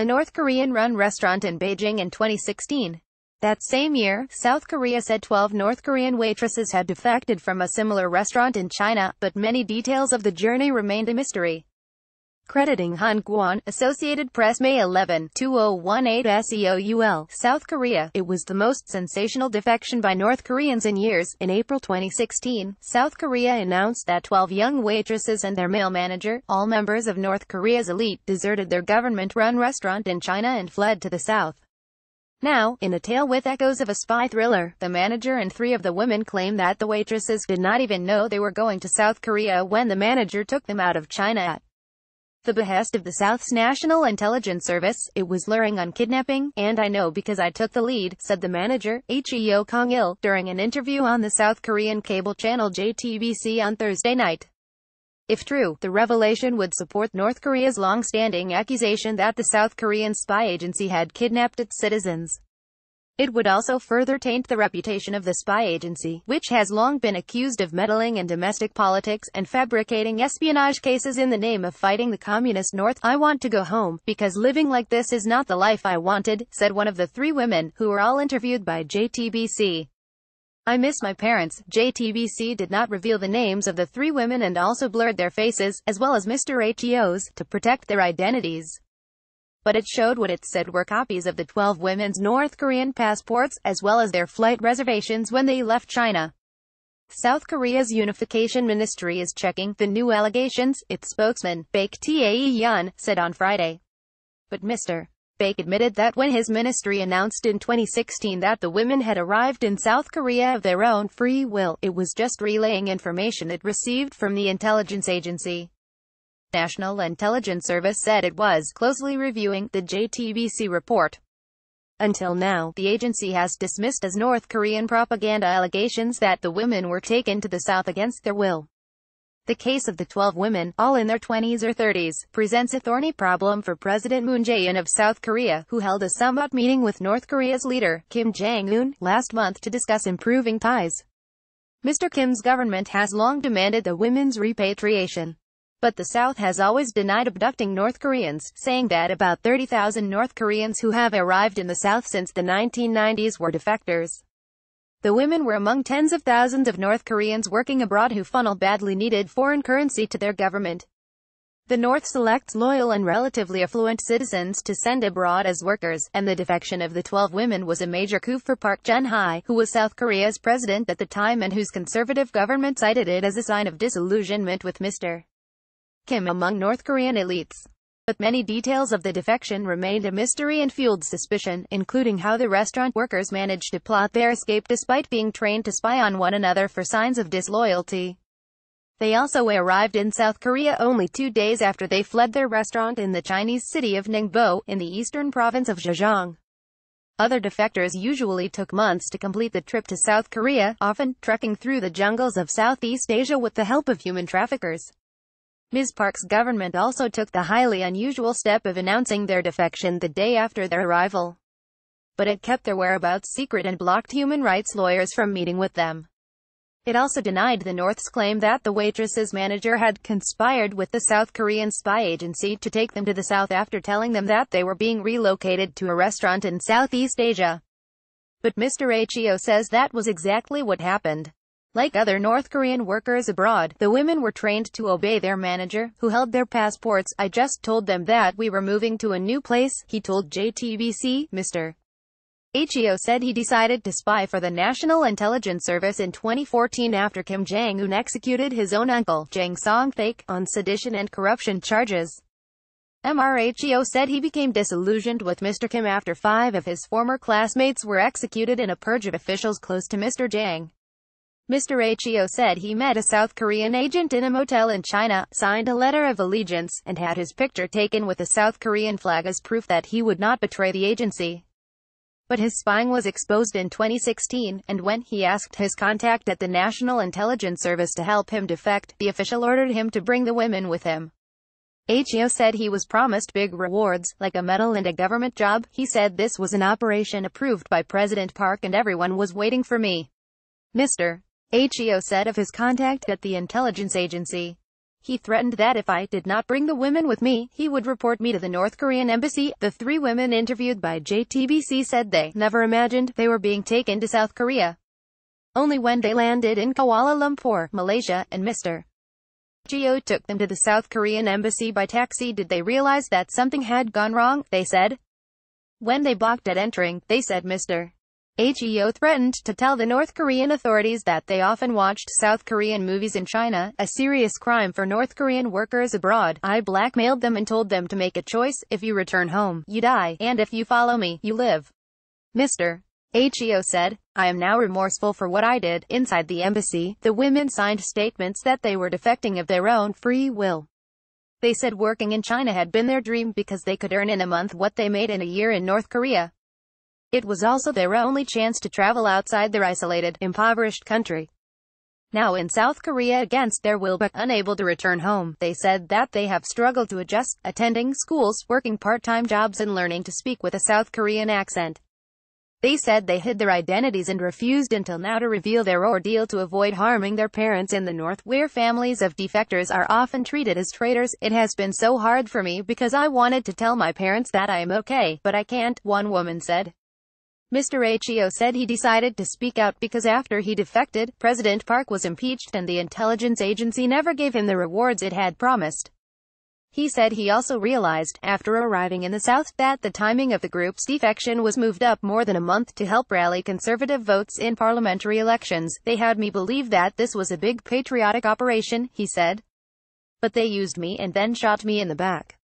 a North Korean-run restaurant in Beijing in 2016. That same year, South Korea said 12 North Korean waitresses had defected from a similar restaurant in China, but many details of the journey remained a mystery. Crediting Hangguan, Associated Press, May 11, 2018 SEOUL, South Korea, it was the most sensational defection by North Koreans in years. In April 2016, South Korea announced that 12 young waitresses and their male manager, all members of North Korea's elite, deserted their government-run restaurant in China and fled to the south. Now, in a tale with echoes of a spy thriller, the manager and 3 of the women claim that the waitresses did not even know they were going to South Korea when the manager took them out of China at the behest of the South's National Intelligence Service. It was luring on kidnapping, and I know because I took the lead, said the manager, Heo Kong-il, during an interview on the South Korean cable channel JTBC on Thursday night. If true, the revelation would support North Korea's long-standing accusation that the South Korean spy agency had kidnapped its citizens. It would also further taint the reputation of the spy agency, which has long been accused of meddling in domestic politics and fabricating espionage cases in the name of fighting the Communist North. I want to go home, because living like this is not the life I wanted, said one of the 3 women, who were all interviewed by JTBC. I miss my parents. JTBC did not reveal the names of the 3 women and also blurred their faces, as well as Mr. Heo's, to protect their identities. But it showed what it said were copies of the 12 women's North Korean passports, as well as their flight reservations when they left China. South Korea's Unification Ministry is checking the new allegations, its spokesman, Baek Tae-yeon, said on Friday. But Mr. Baek admitted that when his ministry announced in 2016 that the women had arrived in South Korea of their own free will, it was just relaying information it received from the intelligence agency. National Intelligence Service said it was closely reviewing the JTBC report. Until now, the agency has dismissed as North Korean propaganda allegations that the women were taken to the south against their will. The case of the 12 women, all in their 20s or 30s, presents a thorny problem for President Moon Jae-in of South Korea, who held a summit meeting with North Korea's leader, Kim Jong-un, last month to discuss improving ties. Mr. Kim's government has long demanded the women's repatriation. But the South has always denied abducting North Koreans, saying that about 30,000 North Koreans who have arrived in the South since the 1990s were defectors. The women were among tens of thousands of North Koreans working abroad who funnel badly needed foreign currency to their government. The North selects loyal and relatively affluent citizens to send abroad as workers, and the defection of the 12 women was a major coup for Park Geun-hye, who was South Korea's president at the time and whose conservative government cited it as a sign of disillusionment with Mr. Kim among North Korean elites. But many details of the defection remained a mystery and fueled suspicion, including how the restaurant workers managed to plot their escape despite being trained to spy on one another for signs of disloyalty. They also arrived in South Korea only 2 days after they fled their restaurant in the Chinese city of Ningbo, in the eastern province of Zhejiang. Other defectors usually took months to complete the trip to South Korea, often trekking through the jungles of Southeast Asia with the help of human traffickers. Ms. Park's government also took the highly unusual step of announcing their defection the day after their arrival. But it kept their whereabouts secret and blocked human rights lawyers from meeting with them. It also denied the North's claim that the waitress's manager had conspired with the South Korean spy agency to take them to the south after telling them that they were being relocated to a restaurant in Southeast Asia. But Mr. Heo says that was exactly what happened. Like other North Korean workers abroad, the women were trained to obey their manager, who held their passports. I just told them that we were moving to a new place, he told JTBC. Mr. Heo said he decided to spy for the National Intelligence Service in 2014 after Kim Jong-un executed his own uncle, Jang Song-thaek, on sedition and corruption charges. Mr. Heo said he became disillusioned with Mr. Kim after 5 of his former classmates were executed in a purge of officials close to Mr. Jang. Mr. Heo said he met a South Korean agent in a motel in China, signed a letter of allegiance, and had his picture taken with a South Korean flag as proof that he would not betray the agency. But his spying was exposed in 2016, and when he asked his contact at the National Intelligence Service to help him defect, the official ordered him to bring the women with him. Heo said he was promised big rewards, like a medal and a government job. He said this was an operation approved by President Park and everyone was waiting for me. Mr. Heo said of his contact at the intelligence agency. He threatened that if I did not bring the women with me, he would report me to the North Korean embassy. The 3 women interviewed by JTBC said they never imagined they were being taken to South Korea. Only when they landed in Kuala Lumpur, Malaysia, and Mr. Geo took them to the South Korean embassy by taxi did they realize that something had gone wrong, they said. When they balked at entering, they said Mr. Heo threatened to tell the North Korean authorities that they often watched South Korean movies in China, a serious crime for North Korean workers abroad. I blackmailed them and told them to make a choice: if you return home, you die, and if you follow me, you live. Mr. Heo said, I am now remorseful for what I did. Inside the embassy, the women signed statements that they were defecting of their own free will. They said working in China had been their dream because they could earn in a month what they made in a year in North Korea. It was also their only chance to travel outside their isolated, impoverished country. Now in South Korea against their will but unable to return home, they said that they have struggled to adjust, attending schools, working part-time jobs and learning to speak with a South Korean accent. They said they hid their identities and refused until now to reveal their ordeal to avoid harming their parents in the North, where families of defectors are often treated as traitors. It has been so hard for me because I wanted to tell my parents that I am okay, but I can't, one woman said. Mr. Heo said he decided to speak out because after he defected, President Park was impeached and the intelligence agency never gave him the rewards it had promised. He said he also realized, after arriving in the South, that the timing of the group's defection was moved up more than a month to help rally conservative votes in parliamentary elections. They had me believe that this was a big patriotic operation, he said. But they used me and then shot me in the back.